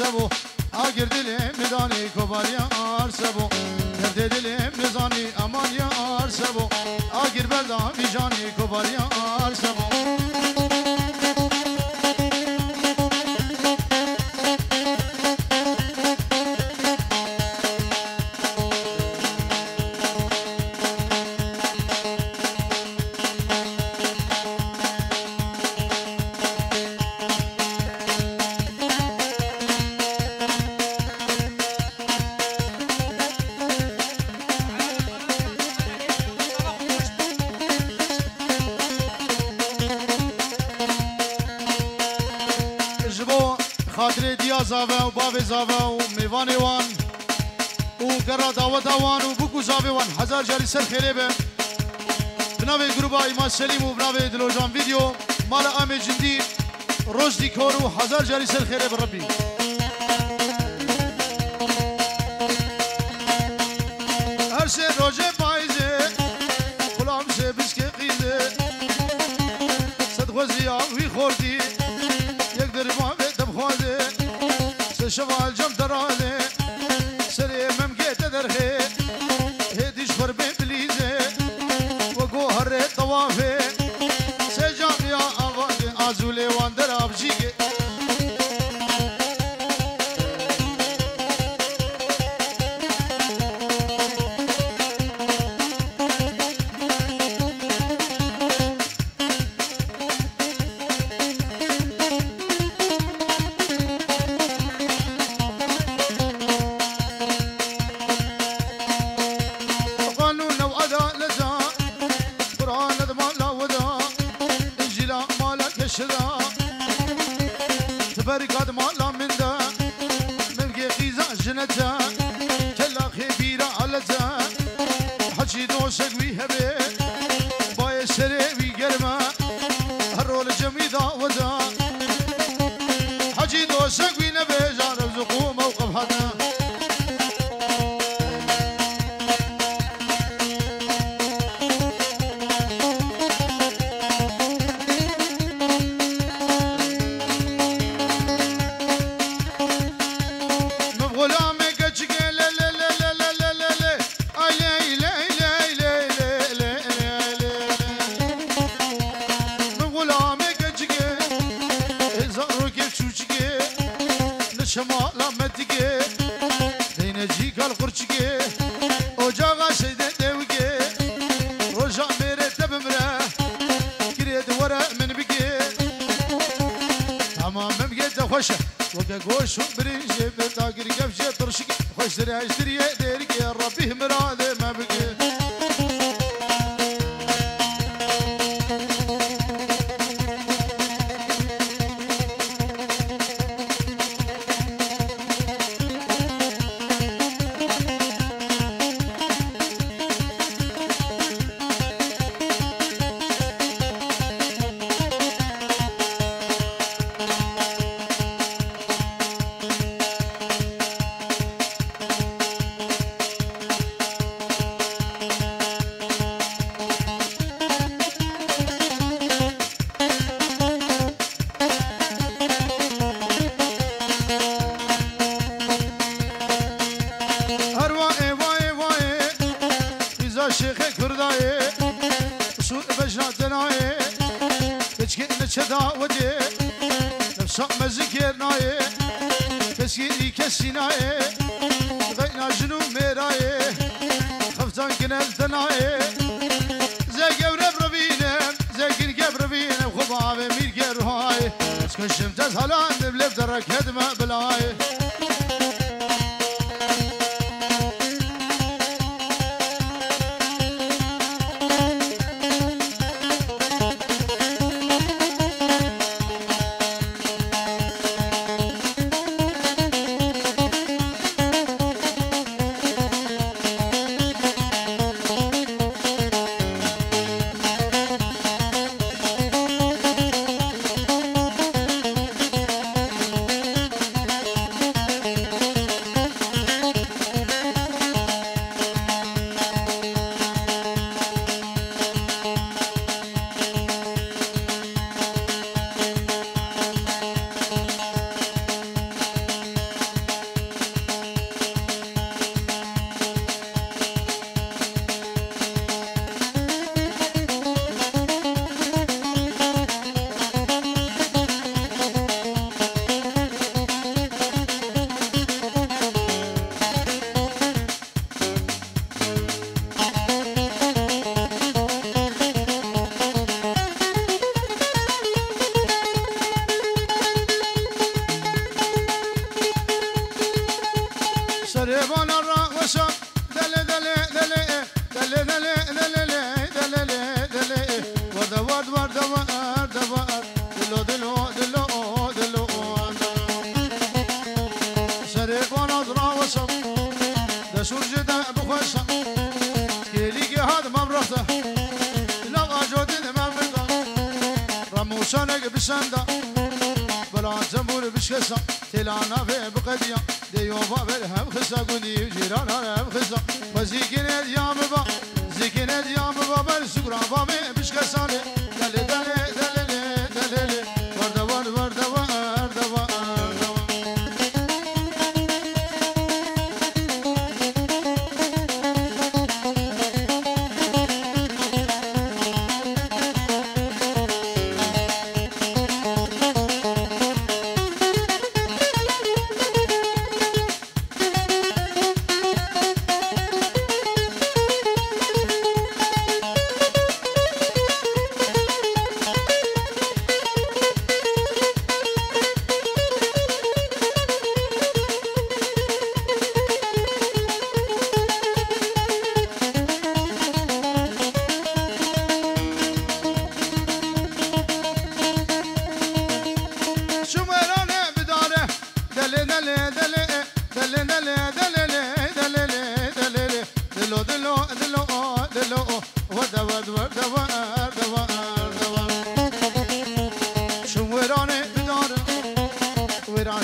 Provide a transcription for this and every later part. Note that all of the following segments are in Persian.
سبو آگر دلم ندانی کبار یار سبو کرده دلم نزانی امان یار سبو آگر بردم بیجانی کبار یار سبو خاطر دیا زاوه و باوی زاوه و میوان وان و گرا دعوت وان و بکو زاوه وان هزار جاری سر خیره به بناوی گروبا ایمان سلیم و بناوی دلوجان ویدیو مال آمی جندی روز دیکور و هزار جاری سر خیره به ربی هر سه روژه پایزه غلام سه بسکه قیزه صدق وی خوردی یک درمان خوازه سشوال جم دراله سري ممكي تدرخي هديش خربي بليزه وجوهر طوافه سجام يا اغاني ازولي واندر ابجيكي تبارك مالا من دا مبقي خيزا جنتا كلا خبيرة على تا حجي دوسك ويهبي باي سري ويقرما هرول جميدا ودا حجي دوسك وينبي جارب زقو موقف هذا شمالا مدگه دینجی کال قرچگه اجاقا شده دوگه روزا میره تبمره کرید ورا من بگه تمام بگه خوشه وقا گوشم برنجه بتاقر قفشه ترشگه خوش دری اشتریه دیرگه ربی مراده ما بگه شيخ كرداي وسوق بجنا دناي بتشكي نشدا ودي نفسا مزكيرناي كسيري كسيناي غينا جنو ميراي خفتان كنال دناي زي قبرب ربينم زي قبرب ربينم خباب مير قروهاي اسكشم تزهلان بلف درك هدمه بلاي سندا بلا زنبور بشكسا تلانا في بقديا ديو بابر هم خسا قدي جيرانا هم خسا وزيكين ديام با زيكين ديام بابر سكرا بابي بشكساني دلي دلي دلي دلي ورد ورد ورد ورد ورد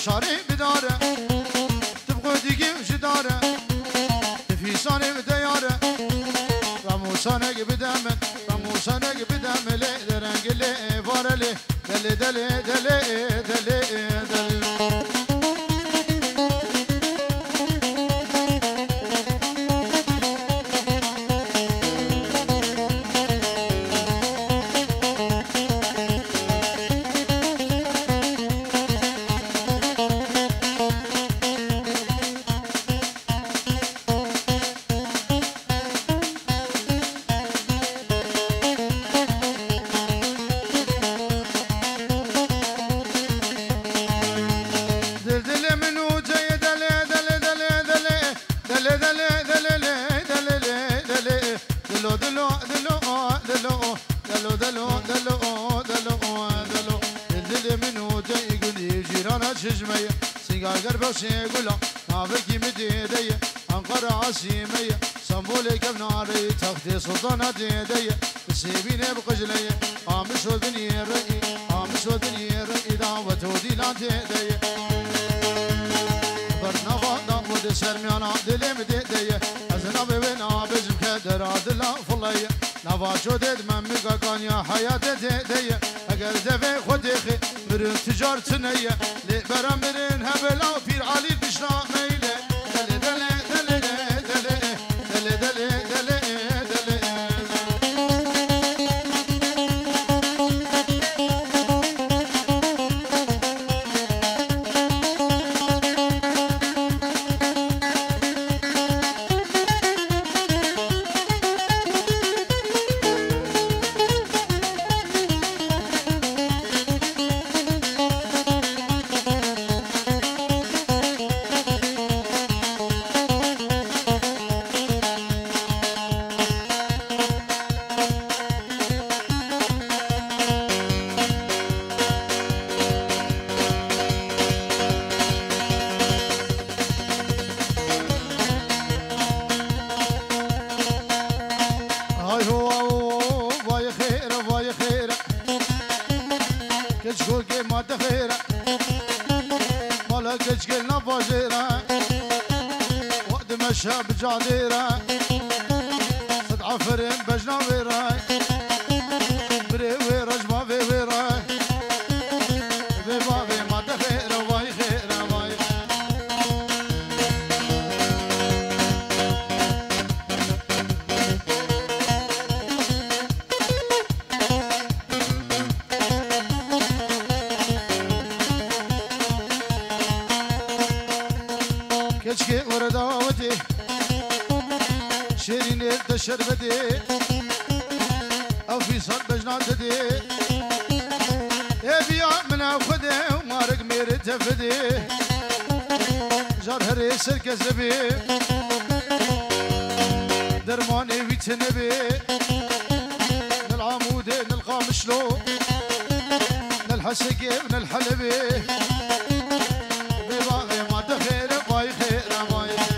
شاري بداره تبغى ديجي وجداره تفيساني بدياره راموسانك بدمن راموسانك بدمن لي درنج لي فارلي دلي دلي دلي دلي دلي شجمية سيقار قربة وسيقولا نافكي مديدية أنقرة عسيمية سنبولي كبناري تخدي سلطانة ديدية تسيبيني بقجلية عامش ودني الرئي عامش ودني الرئي دعوة ودي لا ديدية برنا فاضا ودي سرميانا دلي مديدية أزنابي وينا بجم كدرا دلا فلية نفاشو ديد من مقاقان يا حياة ديدية اگر دفع خودخي مرن تجارت نية لي برا مرن هبلا وفير علي بشنا ميلة دلي دلي دلي دلي دلي دلي دلي دلي شاب جاديرة صد عفرين بجنا ويراي بري ويرج ما في ويراي في بابي ما تخير واي خير واي كشكي ورداوتي شيرين الشربتي او في صد بجناتتي يبيع من اخذي ومارق مير تفدي جار هريس الكذبي درماني ويتنبي نالعمودي نلقى مشلو نالحسقي ونالحلبي بباغي ما تخير باي خير باي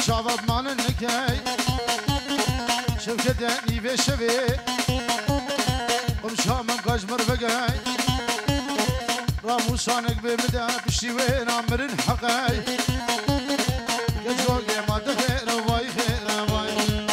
شعب مان النكاي شوكة نيفي شبي ومشامم قجمر بقاي راموسانك بمدى بشتي وين عمر الحقاي كجوقي ما دخير واي خير واي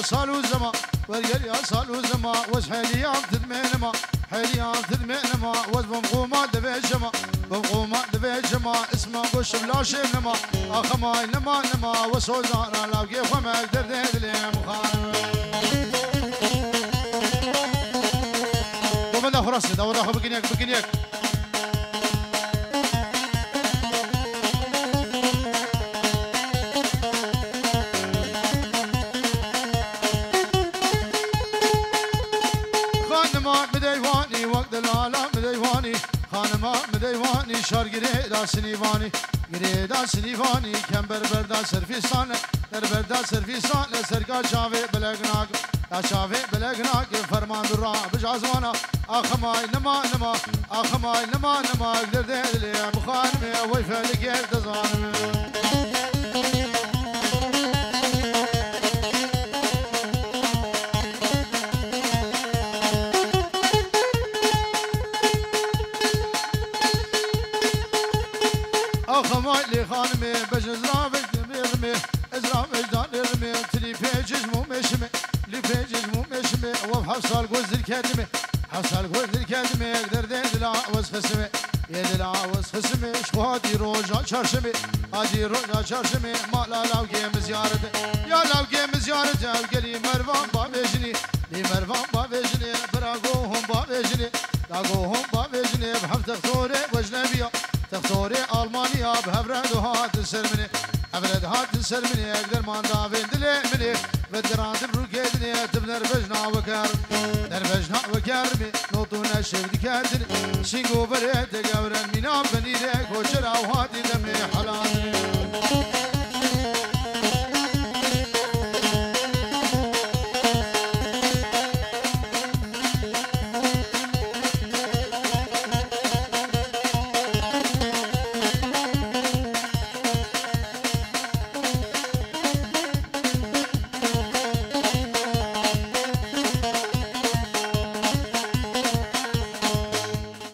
صالو زما ورجال يا صالو زما وش حليام تدمنما حليام تدمنما وش بمقوما دبي جما بمقوما دبي جما اسمه بوش بلا شنما اخماي نما نما وسوزانا لاقي فما درد لي مخان ومن فرصه دورها بقنيك بقنيك مديواني شار قريدا سنيفاني قريدا سنيفاني كم بربردا سرفيسان دربردا سرفيسان سرقا شافي بلغناك لا شافي بلغناك فرمان درا بجازوانا اخماي نما نما اخماي نما نما قدر ديلي مخانمي ويفلك يلتزانمي خمالي خانمي بجزرا بجرمي ازرا وجدان رمي تلي فيجز مو مشمي لي فيجز مو مشمي وبحصل قوز الكدمي حصل قوز الكدمي اقدر ديدلا وسخسمي يدلا وسخسمي شوادي روجا شرشمي هادي روجا شرشمي ما لا لاو جيم زيارته يا لاو جيم زيارته قلي مروان بابجني لي مروان بابجني براغوهم بابجني لاغوهم بابجني بحفظ خوري وجنبيا تختوري ألمانيا بهبرد وهات السرمني هبرد هات السرمني أقدر ما ندافن دلي مني بدران تبروكيدني تبنر بجنا وكرم نربجنا وكرمي نوطونا الشفد كاتني شنقو بريتك